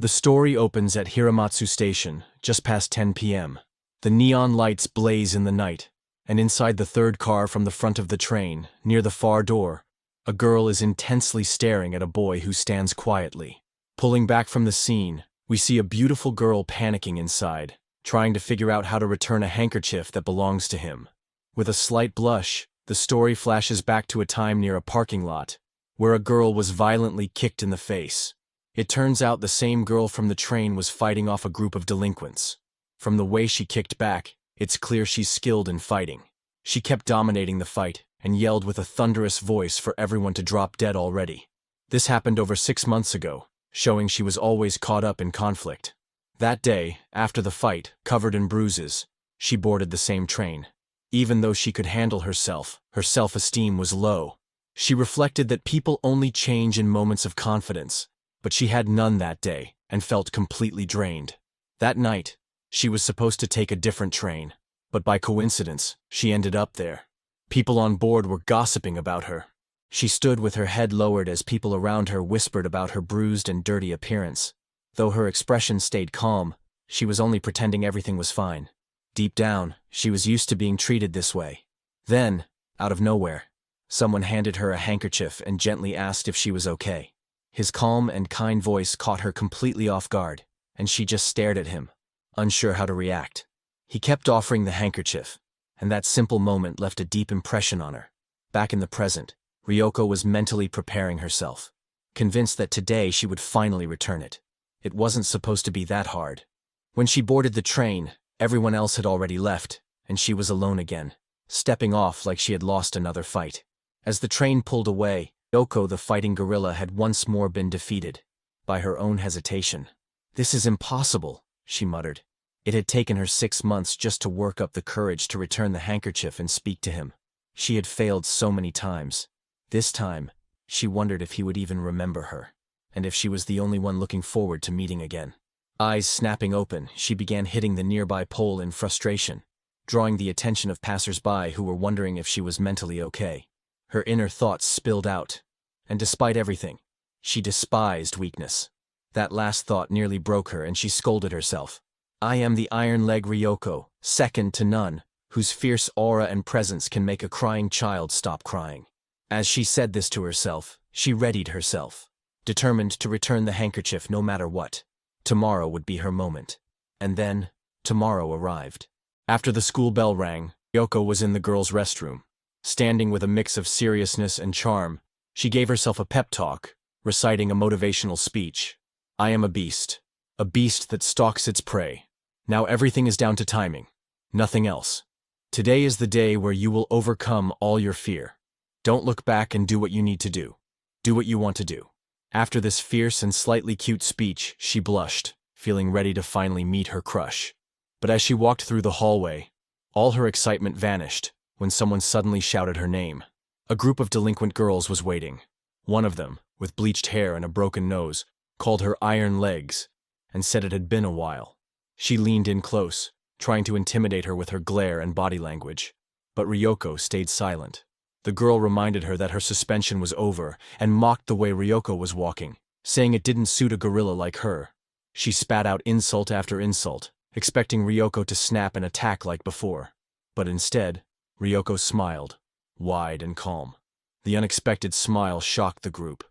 The story opens at Hiramatsu Station, just past 10 p.m. The neon lights blaze in the night, and inside the third car from the front of the train, near the far door, a girl is intensely staring at a boy who stands quietly. Pulling back from the scene, we see a beautiful girl panicking inside, trying to figure out how to return a handkerchief that belongs to him. With a slight blush, the story flashes back to a time near a parking lot, where a girl was violently kicked in the face. It turns out the same girl from the train was fighting off a group of delinquents. From the way she kicked back, it's clear she's skilled in fighting. She kept dominating the fight and yelled with a thunderous voice for everyone to drop dead already. This happened over 6 months ago, showing she was always caught up in conflict. That day, after the fight, covered in bruises, she boarded the same train. Even though she could handle herself, her self-esteem was low. She reflected that people only change in moments of confidence, but she had none that day and felt completely drained. That night, she was supposed to take a different train, but by coincidence, she ended up there. People on board were gossiping about her. She stood with her head lowered as people around her whispered about her bruised and dirty appearance. Though her expression stayed calm, she was only pretending everything was fine. Deep down, she was used to being treated this way. Then, out of nowhere, someone handed her a handkerchief and gently asked if she was okay. His calm and kind voice caught her completely off guard, and she just stared at him, unsure how to react. He kept offering the handkerchief, and that simple moment left a deep impression on her. Back in the present, Ryoko was mentally preparing herself, convinced that today she would finally return it. It wasn't supposed to be that hard. When she boarded the train, everyone else had already left, and she was alone again, stepping off like she had lost another fight. As the train pulled away, Ryoko the fighting gorilla had once more been defeated by her own hesitation. "This is impossible," she muttered. It had taken her 6 months just to work up the courage to return the handkerchief and speak to him. She had failed so many times. This time, she wondered if he would even remember her, and if she was the only one looking forward to meeting again. Eyes snapping open, she began hitting the nearby pole in frustration, drawing the attention of passers-by who were wondering if she was mentally okay. Her inner thoughts spilled out, and despite everything, she despised weakness. That last thought nearly broke her, and she scolded herself. "I am the Iron Leg Ryoko, second to none, whose fierce aura and presence can make a crying child stop crying." As she said this to herself, she readied herself, determined to return the handkerchief no matter what. Tomorrow would be her moment. And then, tomorrow arrived. After the school bell rang, Ryoko was in the girls' restroom. Standing with a mix of seriousness and charm, she gave herself a pep talk, reciting a motivational speech. "I am a beast that stalks its prey. Now everything is down to timing, nothing else. Today is the day where you will overcome all your fear. Don't look back and do what you need to do. Do what you want to do." After this fierce and slightly cute speech, she blushed, feeling ready to finally meet her crush. But as she walked through the hallway, all her excitement vanished when someone suddenly shouted her name. A group of delinquent girls was waiting. One of them, with bleached hair and a broken nose, called her Iron Legs and said it had been a while. She leaned in close, trying to intimidate her with her glare and body language. But Ryoko stayed silent. The girl reminded her that her suspension was over and mocked the way Ryoko was walking, saying it didn't suit a gorilla like her. She spat out insult after insult, expecting Ryoko to snap and attack like before. But instead, Ryoko smiled, wide and calm. The unexpected smile shocked the group.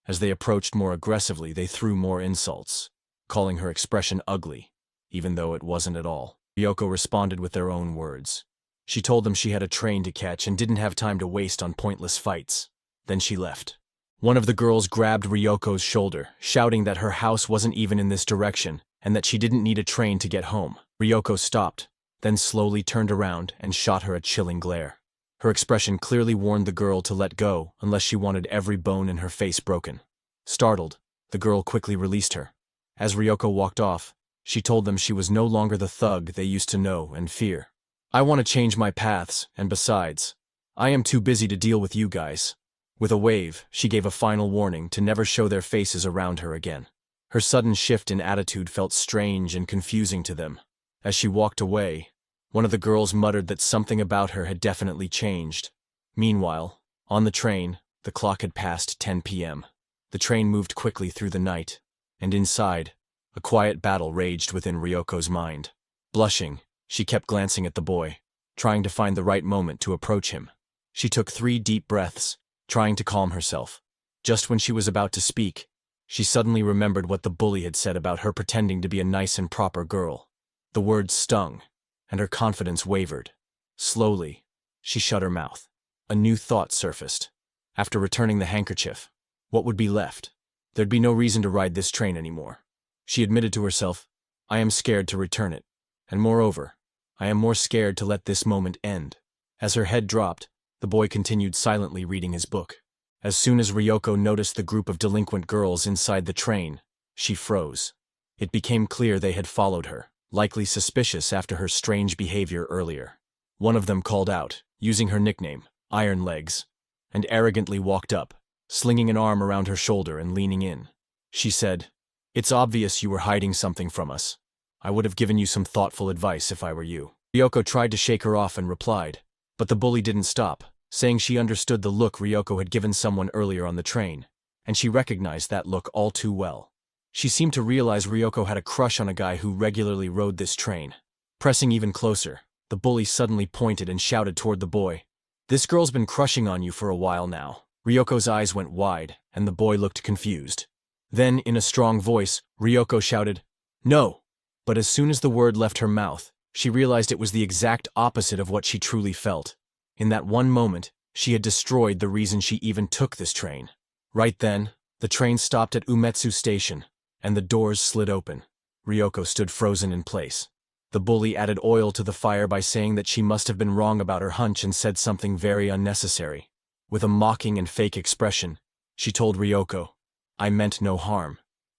As they approached more aggressively, they threw more insults, calling her expression ugly, even though it wasn't at all. Ryoko responded with their own words. She told them she had a train to catch and didn't have time to waste on pointless fights. Then she left. One of the girls grabbed Ryoko's shoulder, shouting that her house wasn't even in this direction and that she didn't need a train to get home. Ryoko stopped, then slowly turned around and shot her a chilling glare. Her expression clearly warned the girl to let go unless she wanted every bone in her face broken. Startled, the girl quickly released her. As Ryoko walked off, she told them she was no longer the thug they used to know and fear. "I want to change my paths, and besides, I am too busy to deal with you guys." With a wave, she gave a final warning to never show their faces around her again. Her sudden shift in attitude felt strange and confusing to them. As she walked away, one of the girls muttered that something about her had definitely changed. Meanwhile, on the train, the clock had passed 10 p.m. The train moved quickly through the night, and inside, A quiet battle raged within Ryoko's mind. Blushing, she kept glancing at the boy, trying to find the right moment to approach him. She took 3 deep breaths, trying to calm herself. Just when she was about to speak, she suddenly remembered what the bully had said about her pretending to be a nice and proper girl. The words stung, and her confidence wavered. Slowly, she shut her mouth. A new thought surfaced. After returning the handkerchief, what would be left? There'd be no reason to ride this train anymore. She admitted to herself, I am scared to return it. And moreover, I am more scared to let this moment end. As her head dropped, the boy continued silently reading his book. As soon as Ryoko noticed the group of delinquent girls inside the train, she froze. It became clear they had followed her, likely suspicious after her strange behavior earlier. One of them called out, using her nickname, Iron Legs, and arrogantly walked up, slinging an arm around her shoulder and leaning in. She said, It's obvious you were hiding something from us. I would have given you some thoughtful advice if I were you. Ryoko tried to shake her off and replied, but the bully didn't stop, saying she understood the look Ryoko had given someone earlier on the train, and she recognized that look all too well. She seemed to realize Ryoko had a crush on a guy who regularly rode this train. Pressing even closer, the bully suddenly pointed and shouted toward the boy, This girl's been crushing on you for a while now. Ryoko's eyes went wide, and the boy looked confused. Then, in a strong voice, Ryoko shouted, No! But as soon as the word left her mouth, she realized it was the exact opposite of what she truly felt. In that one moment, she had destroyed the reason she even took this train. Right then, the train stopped at Umetsu Station, and the doors slid open. Ryoko stood frozen in place. The bully added oil to the fire by saying that she must have been wrong about her hunch and said something very unnecessary. With a mocking and fake expression, she told Ryoko, I meant no harm,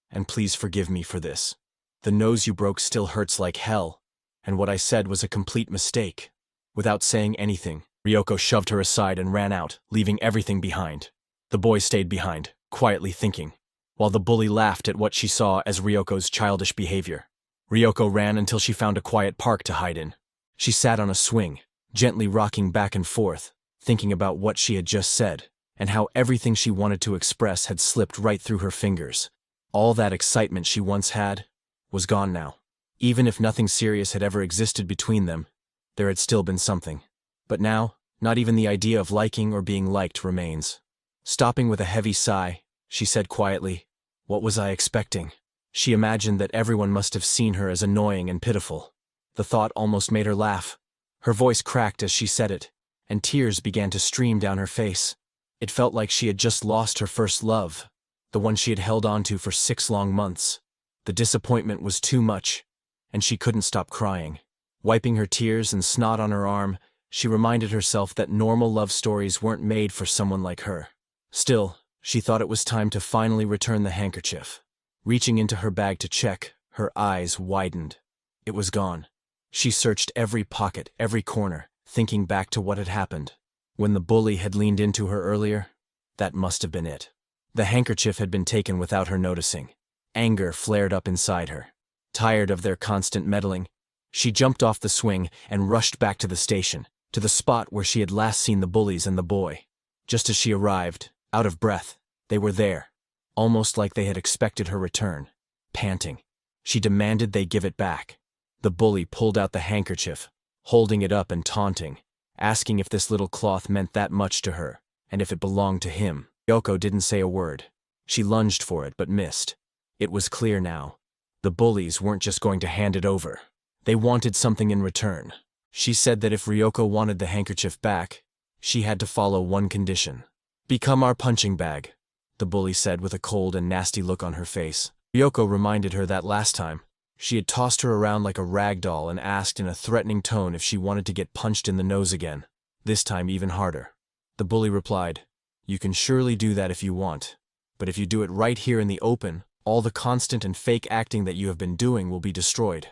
and please forgive me for this. The nose you broke still hurts like hell, and what I said was a complete mistake. Without saying anything, Ryoko shoved her aside and ran out, leaving everything behind. The boy stayed behind, quietly thinking, while the bully laughed at what she saw as Ryoko's childish behavior. Ryoko ran until she found a quiet park to hide in. She sat on a swing, gently rocking back and forth, thinking about what she had just said, and how everything she wanted to express had slipped right through her fingers. All that excitement she once had was gone now. Even if nothing serious had ever existed between them, there had still been something. But now, not even the idea of liking or being liked remains. Stopping with a heavy sigh, she said quietly, What was I expecting? She imagined that everyone must have seen her as annoying and pitiful. The thought almost made her laugh. Her voice cracked as she said it, and tears began to stream down her face. It felt like she had just lost her first love, the one she had held on to for 6 long months. The disappointment was too much, and she couldn't stop crying. Wiping her tears and snot on her arm, she reminded herself that normal love stories weren't made for someone like her. Still, she thought it was time to finally return the handkerchief. Reaching into her bag to check, her eyes widened. It was gone. She searched every pocket, every corner, thinking back to what had happened. When the bully had leaned into her earlier, that must have been it. The handkerchief had been taken without her noticing. Anger flared up inside her. Tired of their constant meddling, she jumped off the swing and rushed back to the station, to the spot where she had last seen the bullies and the boy. Just as she arrived, out of breath, they were there, almost like they had expected her return. Panting, she demanded they give it back. The bully pulled out the handkerchief, holding it up and taunting, asking if this little cloth meant that much to her, and if it belonged to him. Ryoko didn't say a word. She lunged for it but missed. It was clear now. The bullies weren't just going to hand it over. They wanted something in return. She said that if Ryoko wanted the handkerchief back, she had to follow one condition. Become our punching bag, the bully said with a cold and nasty look on her face. Ryoko reminded her that last time, she had tossed her around like a rag doll and asked in a threatening tone if she wanted to get punched in the nose again, this time even harder. The bully replied, You can surely do that if you want, but if you do it right here in the open, all the constant and fake acting that you have been doing will be destroyed.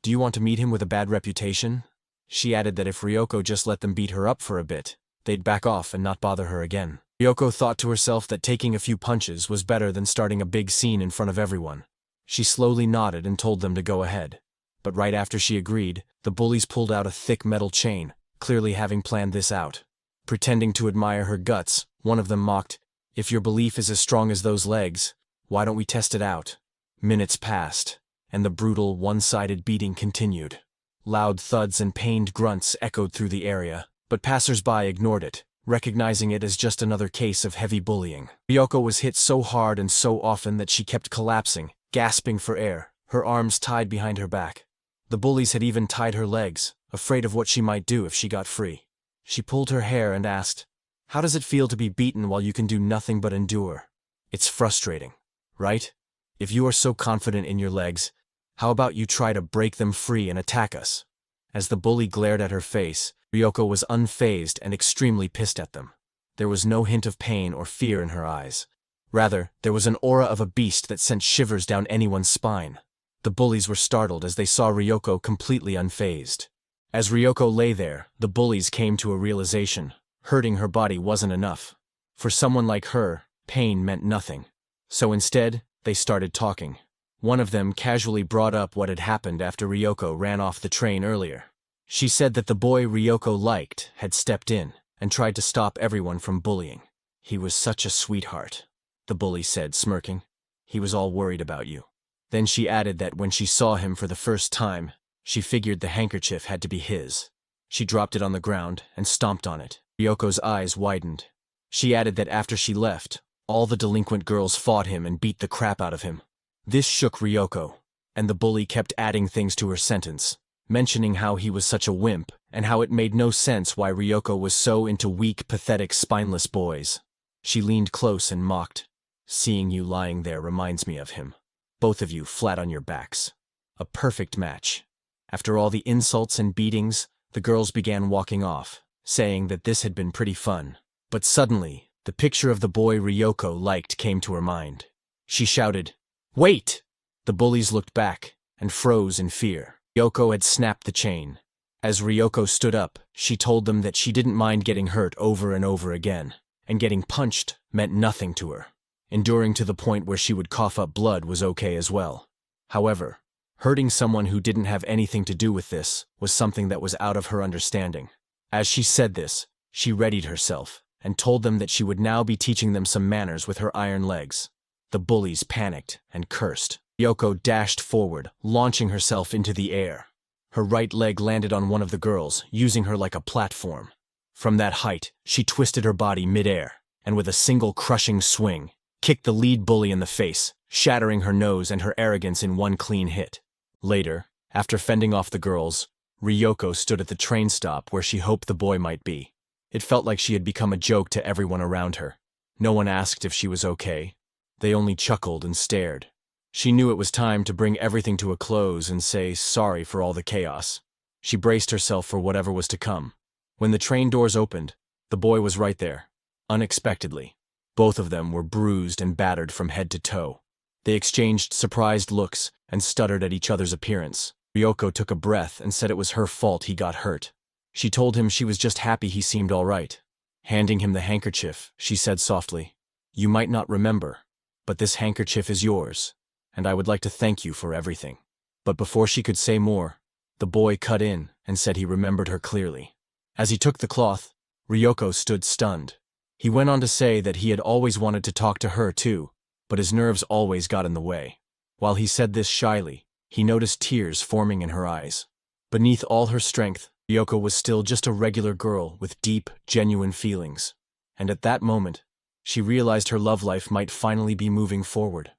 Do you want to meet him with a bad reputation? She added that if Ryoko just let them beat her up for a bit, they'd back off and not bother her again. Ryoko thought to herself that taking a few punches was better than starting a big scene in front of everyone. She slowly nodded and told them to go ahead. But right after she agreed, the bullies pulled out a thick metal chain, clearly having planned this out. Pretending to admire her guts, one of them mocked, If your belief is as strong as those legs, why don't we test it out? Minutes passed, and the brutal, one-sided beating continued. Loud thuds and pained grunts echoed through the area, but passers-by ignored it, recognizing it as just another case of heavy bullying. Ryoko was hit so hard and so often that she kept collapsing, gasping for air, her arms tied behind her back. The bullies had even tied her legs, afraid of what she might do if she got free. She pulled her hair and asked, "How does it feel to be beaten while you can do nothing but endure? It's frustrating, right? If you are so confident in your legs, how about you try to break them free and attack us?" As the bully glared at her face, Ryoko was unfazed and extremely pissed at them. There was no hint of pain or fear in her eyes. Rather, there was an aura of a beast that sent shivers down anyone's spine. The bullies were startled as they saw Ryoko completely unfazed. As Ryoko lay there, the bullies came to a realization: hurting her body wasn't enough. For someone like her, pain meant nothing. So instead, they started talking. One of them casually brought up what had happened after Ryoko ran off the train earlier. She said that the boy Ryoko liked had stepped in and tried to stop everyone from bullying. "He was such a sweetheart," the bully said, smirking. "He was all worried about you." Then she added that when she saw him for the first time, she figured the handkerchief had to be his. She dropped it on the ground and stomped on it. Ryoko's eyes widened. She added that after she left, all the delinquent girls fought him and beat the crap out of him. This shook Ryoko, and the bully kept adding things to her sentence, mentioning how he was such a wimp and how it made no sense why Ryoko was so into weak, pathetic, spineless boys. She leaned close and mocked. "Seeing you lying there reminds me of him. Both of you flat on your backs. A perfect match." After all the insults and beatings, the girls began walking off, saying that this had been pretty fun. But suddenly, the picture of the boy Ryoko liked came to her mind. She shouted, "Wait!" The bullies looked back and froze in fear. Ryoko had snapped the chain. As Ryoko stood up, she told them that she didn't mind getting hurt over and over again, and getting punched meant nothing to her. Enduring to the point where she would cough up blood was okay as well. However, hurting someone who didn't have anything to do with this was something that was out of her understanding. As she said this, she readied herself and told them that she would now be teaching them some manners with her iron legs. The bullies panicked and cursed. Ryoko dashed forward, launching herself into the air. Her right leg landed on one of the girls, using her like a platform. From that height, she twisted her body mid-air, and with a single crushing swing, kicked the lead bully in the face, shattering her nose and her arrogance in one clean hit. Later, after fending off the girls, Ryoko stood at the train stop where she hoped the boy might be. It felt like she had become a joke to everyone around her. No one asked if she was okay. They only chuckled and stared. She knew it was time to bring everything to a close and say sorry for all the chaos. She braced herself for whatever was to come. When the train doors opened, the boy was right there, unexpectedly. Both of them were bruised and battered from head to toe. They exchanged surprised looks and stuttered at each other's appearance. Ryoko took a breath and said it was her fault he got hurt. She told him she was just happy he seemed all right. Handing him the handkerchief, she said softly, "You might not remember, but this handkerchief is yours, and I would like to thank you for everything." But before she could say more, the boy cut in and said he remembered her clearly. As he took the cloth, Ryoko stood stunned. He went on to say that he had always wanted to talk to her too, but his nerves always got in the way. While he said this shyly, he noticed tears forming in her eyes. Beneath all her strength, Ryoko was still just a regular girl with deep, genuine feelings. And at that moment, she realized her love life might finally be moving forward.